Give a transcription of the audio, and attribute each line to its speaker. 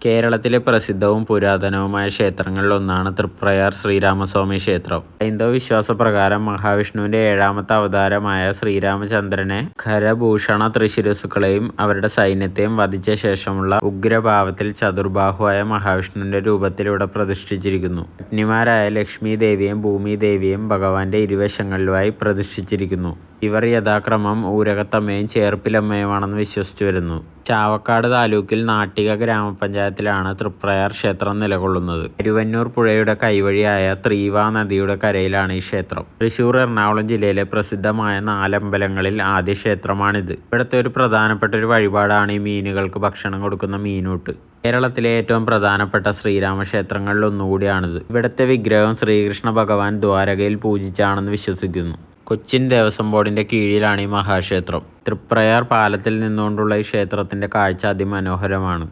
Speaker 1: കേരളത്തിലെ പ്രസിദ്ധവും പുരാതനവുമായ ക്ഷേത്രങ്ങളിലൊന്നാണ് തൃപ്രയാർ ശ്രീരാമസ്വാമി ക്ഷേത്രം. ഹൈന്ദവ വിശ്വാസപ്രകാരം മഹാവിഷ്ണുവിന്റെ ഏഴാമത്തെ അവതാരമായ ശ്രീരാമചന്ദ്രനെ ഖരഭൂഷണ ത്രിശിരസ്സുകളെയും അവരുടെ സൈന്യത്തെയും വധിച്ച ശേഷമുള്ള ഉഗ്രഭാവത്തിൽ ചതുർബാഹുവായ മഹാവിഷ്ണുവിന്റെ രൂപത്തിൽ ഇവിടെ പ്രതിഷ്ഠിച്ചിരിക്കുന്നു. പത്നിമാരായ ലക്ഷ്മി ദേവിയെയും ഭൂമി ദേവിയെയും ഭഗവാന്റെ ഇരുവശങ്ങളിലുമായി പ്രതിഷ്ഠിച്ചിരിക്കുന്നു. ഇവർ യഥാക്രമം ഊരകത്തമ്മയും ചേർപ്പിലമ്മയുമാണെന്ന് വിശ്വസിച്ചു വരുന്നു. ചാവക്കാട് താലൂക്കിൽ നാട്ടിക ഗ്രാമപഞ്ചായത്തിലാണ് തൃപ്രയാർ ക്ഷേത്രം നിലകൊള്ളുന്നത്. കരുവന്നൂർ പുഴയുടെ കൈവഴിയായ ത്രീവാ നദിയുടെ കരയിലാണ് ഈ ക്ഷേത്രം. തൃശൂർ, എറണാകുളം ജില്ലയിലെ പ്രസിദ്ധമായ 4 അമ്പലങ്ങളിൽ ആദ്യ ക്ഷേത്രമാണിത്. ഇവിടുത്തെ ഒരു പ്രധാനപ്പെട്ട ഒരു വഴിപാടാണ് ഈ മീനുകൾക്ക് ഭക്ഷണം കൊടുക്കുന്ന മീനൂട്ട്. കേരളത്തിലെ ഏറ്റവും പ്രധാനപ്പെട്ട ശ്രീരാമ ക്ഷേത്രങ്ങളിൽ ഒന്നുകൂടിയാണിത്. ഇവിടുത്തെ വിഗ്രഹം ശ്രീകൃഷ്ണ ഭഗവാൻ ദ്വാരകയിൽ പൂജിച്ചാണെന്ന് വിശ്വസിക്കുന്നു. കൊച്ചിൻ ദേവസ്വം ബോർഡിന്റെ കീഴിലാണ് ഈ മഹാക്ഷേത്രം. തൃപ്രയാർ പാലത്തിൽ നിന്നുകൊണ്ടുള്ള ഈ ക്ഷേത്രത്തിന്റെ കാഴ്ച അതിമനോഹരമാണ്.